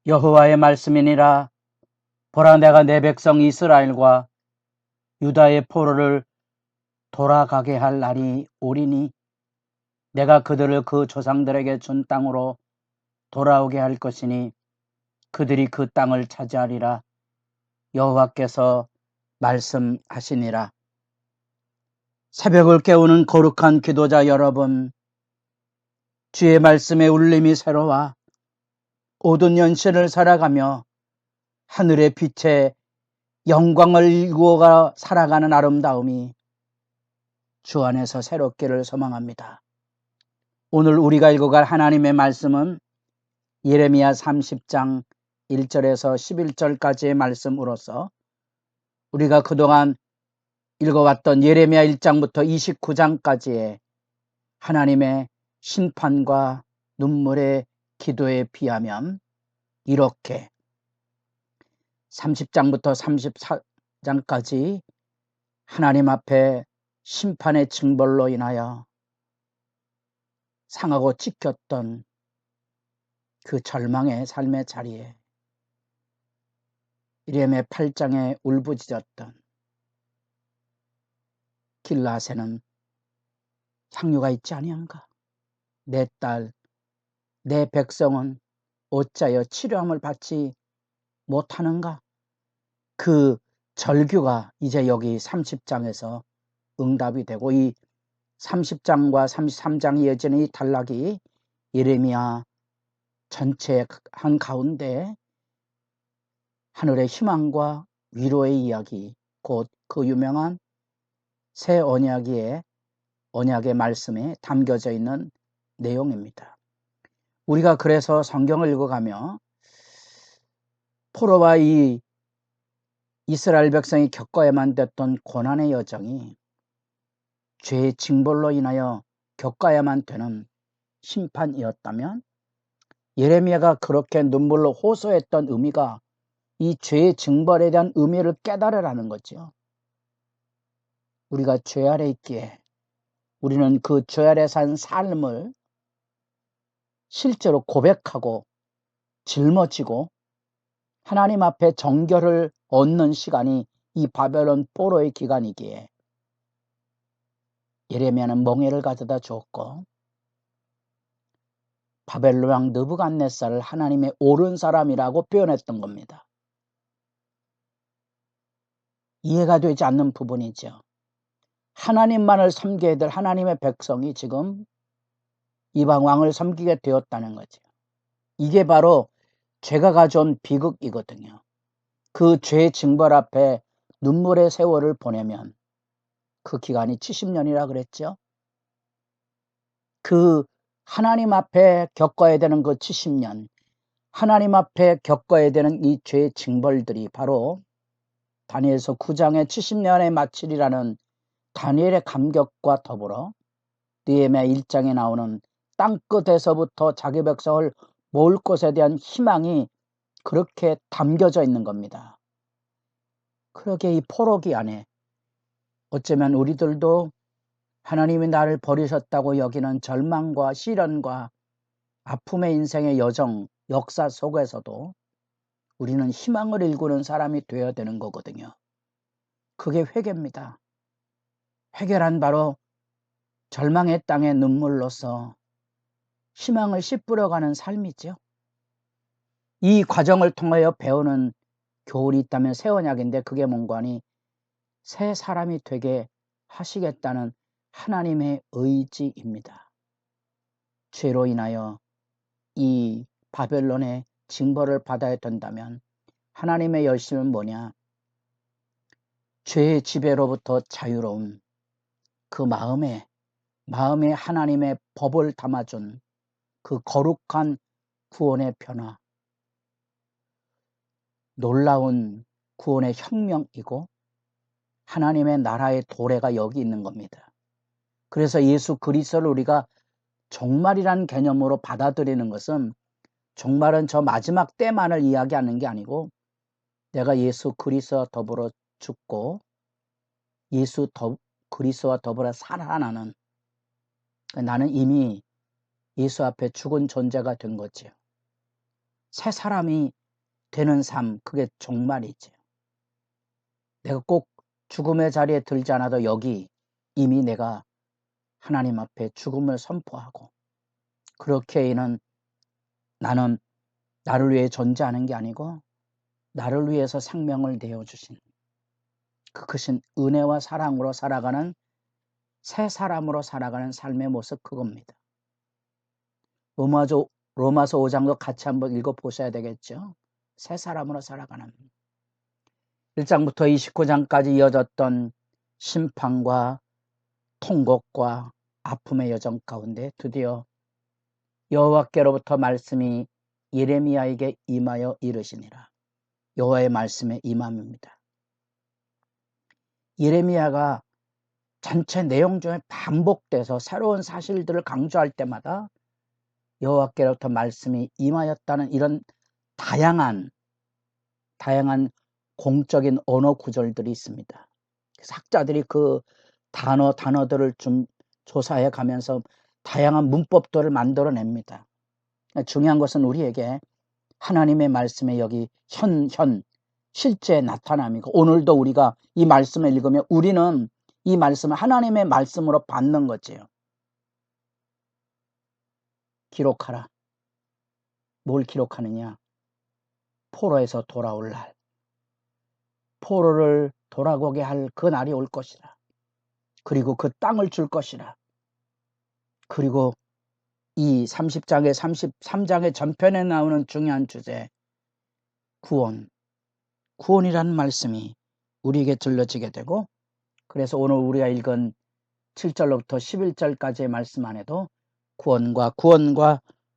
여호와의 말씀이니라. 보라, 내가 내 백성 이스라엘과 유다의 포로를 돌아가게 할 날이 오리니 내가 그들을 그 조상들에게 준 땅으로 돌아오게 할 것이니 그들이 그 땅을 차지하리라. 여호와께서 말씀하시니라. 새벽을 깨우는 거룩한 기도자 여러분, 주의 말씀의 울림이 새로와 모든 연시를 살아가며 하늘의 빛에 영광을 이루어가 살아가는 아름다움이 주 안에서 새롭기를 소망합니다. 오늘 우리가 읽어갈 하나님의 말씀은 예레미야 30장 1절에서 11절까지의 말씀으로서 우리가 그동안 읽어왔던 예레미야 1장부터 29장까지의 하나님의 심판과 눈물의 기도에 비하면 이렇게 30장부터 34장까지 하나님 앞에 심판의 징벌로 인하여 상하고 찢겼던 그 절망의 삶의 자리에 예레미야 8장에 울부짖었던 길라앗에는 향유가 있지 아니한가? 내 딸, 내 백성은 어찌하여 치료함을 받지 못하는가? 그 절규가 이제 여기 30장에서 응답이 되고, 이 30장과 33장이 이어지는 이 단락이 예레미야 전체의 한 가운데 하늘의 희망과 위로의 이야기, 곧 그 유명한 새 언약의 말씀에 담겨져 있는 내용입니다. 우리가 그래서 성경을 읽어가며 포로와 이 이스라엘 백성이 겪어야만 됐던 고난의 여정이 죄의 징벌로 인하여 겪어야만 되는 심판이었다면, 예레미야가 그렇게 눈물로 호소했던 의미가 이 죄의 징벌에 대한 의미를 깨달으라는 거죠. 우리가 죄 아래 있기에 우리는 그 죄 아래 산 삶을 실제로 고백하고 짊어지고 하나님 앞에 정결을 얻는 시간이 이 바벨론 포로의 기간이기에 예레미야는 멍에를 가져다 주었고, 바벨론 왕 느부갓네살을 하나님의 옳은 사람이라고 표현했던 겁니다. 이해가 되지 않는 부분이죠. 하나님만을 섬겨야 될 하나님의 백성이 지금 이방 왕을 섬기게 되었다는 거죠. 이게 바로 죄가 가져온 비극이거든요. 그 죄의 징벌 앞에 눈물의 세월을 보내면 그 기간이 70년이라 그랬죠. 그 하나님 앞에 겪어야 되는 그 70년, 하나님 앞에 겪어야 되는 이 죄의 징벌들이 바로 다니엘서 9장의 70년의 마칠이라는 다니엘의 감격과 더불어 느헤미야 1장에 나오는 땅끝에서부터 자기 백성을 모을 것에 대한 희망이 그렇게 담겨져 있는 겁니다. 그러게 이 포로기 안에 어쩌면 우리들도 하나님이 나를 버리셨다고 여기는 절망과 시련과 아픔의 인생의 여정, 역사 속에서도 우리는 희망을 일구는 사람이 되어야 되는 거거든요. 그게 회개입니다. 회개란 바로 절망의 땅에 눈물로써 희망을 씨 뿌려가는 삶이죠. 이 과정을 통하여 배우는 교훈이 있다면 새 언약인데, 그게 뭔가 하니 새 사람이 되게 하시겠다는 하나님의 의지입니다. 죄로 인하여 이 바벨론의 징벌을 받아야 된다면 하나님의 열심은 뭐냐? 죄의 지배로부터 자유로운 그 마음에 하나님의 법을 담아준 그 거룩한 구원의 변화, 놀라운 구원의 혁명이고 하나님의 나라의 도래가 여기 있는 겁니다. 그래서 예수 그리스도를 우리가 종말이라는 개념으로 받아들이는 것은, 종말은 저 마지막 때만을 이야기하는 게 아니고 내가 예수 그리스도와 더불어 죽고 그리스도와 더불어 살아나는, 나는 이미 예수 앞에 죽은 존재가 된 거죠. 새 사람이 되는 삶, 그게 종말이죠. 내가 꼭 죽음의 자리에 들지 않아도 여기 이미 내가 하나님 앞에 죽음을 선포하고, 그렇게는 나는 나를 위해 존재하는 게 아니고 나를 위해서 생명을 내어주신 그 크신 은혜와 사랑으로 살아가는, 새 사람으로 살아가는 삶의 모습, 그겁니다. 로마서 5장도 같이 한번 읽어보셔야 되겠죠. 새 사람으로 살아가는 1장부터 29장까지 이어졌던 심판과 통곡과 아픔의 여정 가운데 드디어 여호와께로부터 말씀이 예레미야에게 임하여 이르시니라. 여호와의 말씀에 임함입니다. 예레미야가 전체 내용 중에 반복돼서 새로운 사실들을 강조할 때마다 여호와께로부터 말씀이 임하였다는 이런 다양한 공적인 언어 구절들이 있습니다. 학자들이 그 단어들을 좀 조사해 가면서 다양한 문법들을 만들어냅니다. 중요한 것은 우리에게 하나님의 말씀에 여기 실제 나타남이고, 오늘도 우리가 이 말씀을 읽으면 우리는 이 말씀을 하나님의 말씀으로 받는 거지요. 기록하라. 뭘 기록하느냐? 포로에서 돌아올 날, 포로를 돌아오게 할 그 날이 올 것이라. 그리고 그 땅을 줄 것이라. 그리고 이 30장에 33장의 전편에 나오는 중요한 주제, 구원이라는 말씀이 우리에게 들려지게 되고, 그래서 오늘 우리가 읽은 7절로부터 11절까지의 말씀 안에도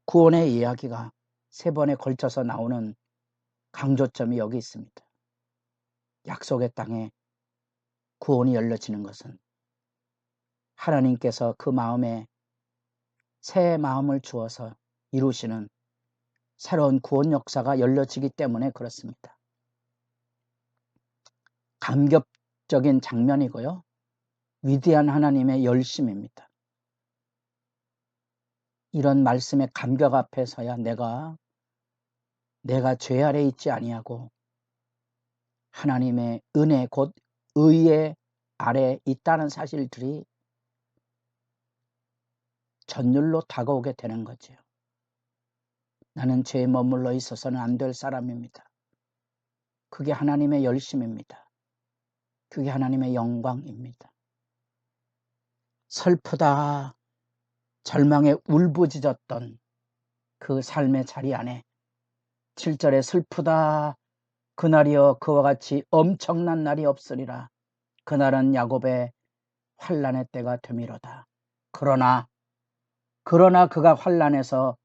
구원의 이야기가 세 번에 걸쳐서 나오는 강조점이 여기 있습니다. 약속의 땅에 구원이 열려지는 것은 하나님께서 그 마음에 새 마음을 주어서 이루시는 새로운 구원 역사가 열려지기 때문에 그렇습니다. 감격적인 장면이고요. 위대한 하나님의 열심입니다. 이런 말씀의 감격 앞에서야 내가 죄 아래 있지 아니하고 하나님의 은혜, 곧 의의 아래 있다는 사실들이 전율로 다가오게 되는 거죠. 나는 죄에 머물러 있어서는 안 될 사람입니다. 그게 하나님의 열심입니다. 그게 하나님의 영광입니다. 슬프다, 절망에 울부짖었던 그 삶의 자리 안에 7절에 슬프다, 그날이여 그와 같이 엄청난 날이 없으리라. 그날은 야곱의 환난의 때가 되미로다. 그러나 그가 환난에서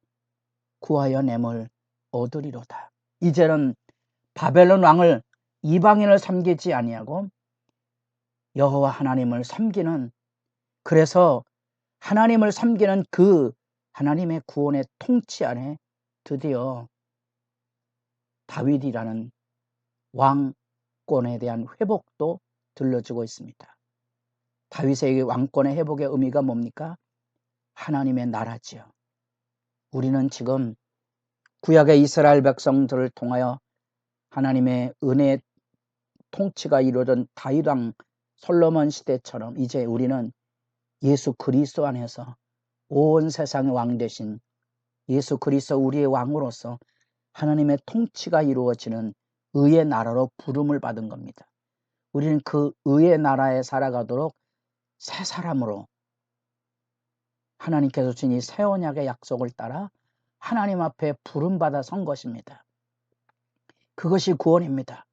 구하여 냄을 얻으리로다. 이제는 바벨론 왕을, 이방인을 섬기지 아니하고 여호와 하나님을 섬기는, 그래서 하나님을 섬기는 그 하나님의 구원의 통치 안에 드디어 다윗이라는 왕권에 대한 회복도 들려주고 있습니다. 다윗의 왕권의 회복의 의미가 뭡니까? 하나님의 나라지요. 우리는 지금 구약의 이스라엘 백성들을 통하여 하나님의 은혜의 통치가 이루어진 다윗 왕 솔로몬 시대처럼 이제 우리는 예수 그리스도 안에서 온 세상의 왕 되신 예수 그리스도 우리의 왕으로서 하나님의 통치가 이루어지는 의의 나라로 부름을 받은 겁니다. 우리는 그 의의 나라에 살아가도록 새 사람으로 하나님께서 주신 이 새 언약의 약속을 따라 하나님 앞에 부름받아 선 것입니다. 그것이 구원입니다.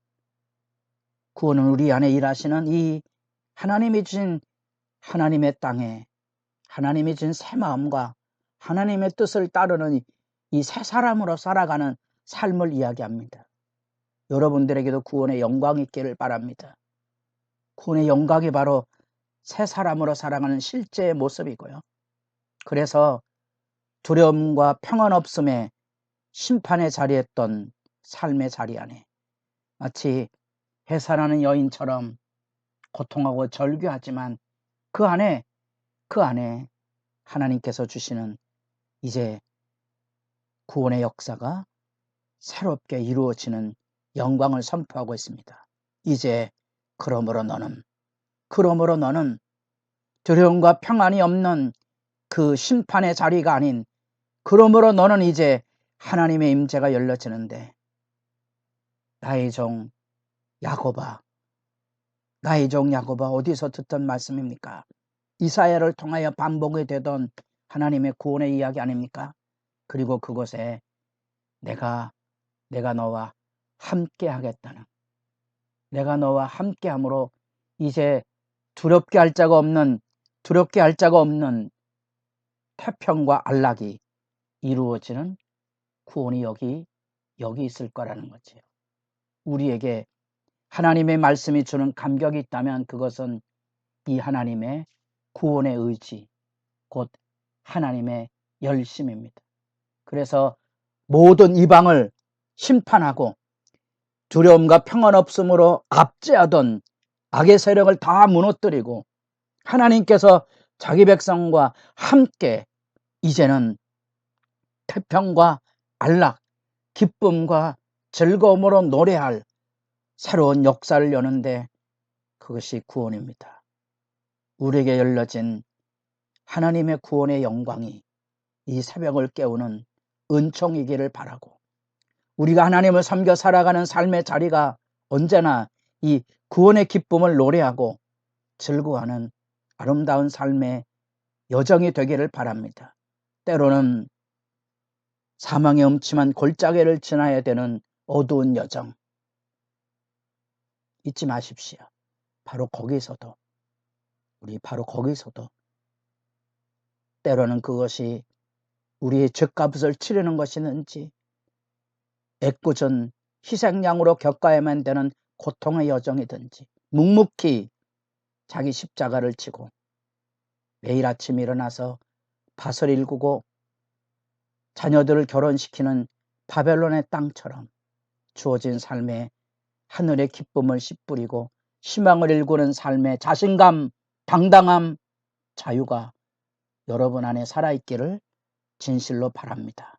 구원은 우리 안에 일하시는 이 하나님이 주신 하나님의 땅에 하나님이 주신 새 마음과 하나님의 뜻을 따르는 이 새 사람으로 살아가는 삶을 이야기합니다. 여러분들에게도 구원의 영광이 있기를 바랍니다. 구원의 영광이 바로 새 사람으로 살아가는 실제의 모습이고요. 그래서 두려움과 평안 없음에 심판의 자리에 있던 삶의 자리 안에 마치 해산하는 여인처럼 고통하고 절규하지만 그 안에 하나님께서 주시는 이제 구원의 역사가 새롭게 이루어지는 영광을 선포하고 있습니다. 이제 그러므로 너는 두려움과 평안이 없는 그 심판의 자리가 아닌, 그러므로 너는 이제 하나님의 임재가 열려지는데, 나의 종 야곱아 어디서 듣던 말씀입니까? 이사야를 통하여 반복이 되던 하나님의 구원의 이야기 아닙니까? 그리고 그곳에 내가 너와 함께 하겠다는, 내가 너와 함께 함으로 이제 두렵게 할 자가 없는 태평과 안락이 이루어지는 구원이 여기 있을 거라는 거지요. 우리에게 하나님의 말씀이 주는 감격이 있다면 그것은 이 하나님의 구원의 의지, 곧 하나님의 열심입니다. 그래서 모든 이방을 심판하고 두려움과 평안 없음으로 압제하던 악의 세력을 다 무너뜨리고 하나님께서 자기 백성과 함께 이제는 태평과 안락, 기쁨과 즐거움으로 노래할 새로운 역사를 여는데, 그것이 구원입니다. 우리에게 열려진 하나님의 구원의 영광이 이 새벽을 깨우는 은총이기를 바라고, 우리가 하나님을 섬겨 살아가는 삶의 자리가 언제나 이 구원의 기쁨을 노래하고 즐거워하는 아름다운 삶의 여정이 되기를 바랍니다. 때로는 사망의 음침한 골짜기를 지나야 되는 어두운 여정, 잊지 마십시오. 바로 거기서도 때로는 그것이 우리의 죄값을 치르는 것이든지 애꿎은 희생양으로 겪어야만 되는 고통의 여정이든지 묵묵히 자기 십자가를 지고 매일 아침 일어나서 밭을 일구고 자녀들을 결혼시키는 바벨론의 땅처럼 주어진 삶에 하늘의 기쁨을 씨뿌리고 희망을 일구는 삶의 자신감, 당당함, 자유가 여러분 안에 살아있기를 진실로 바랍니다.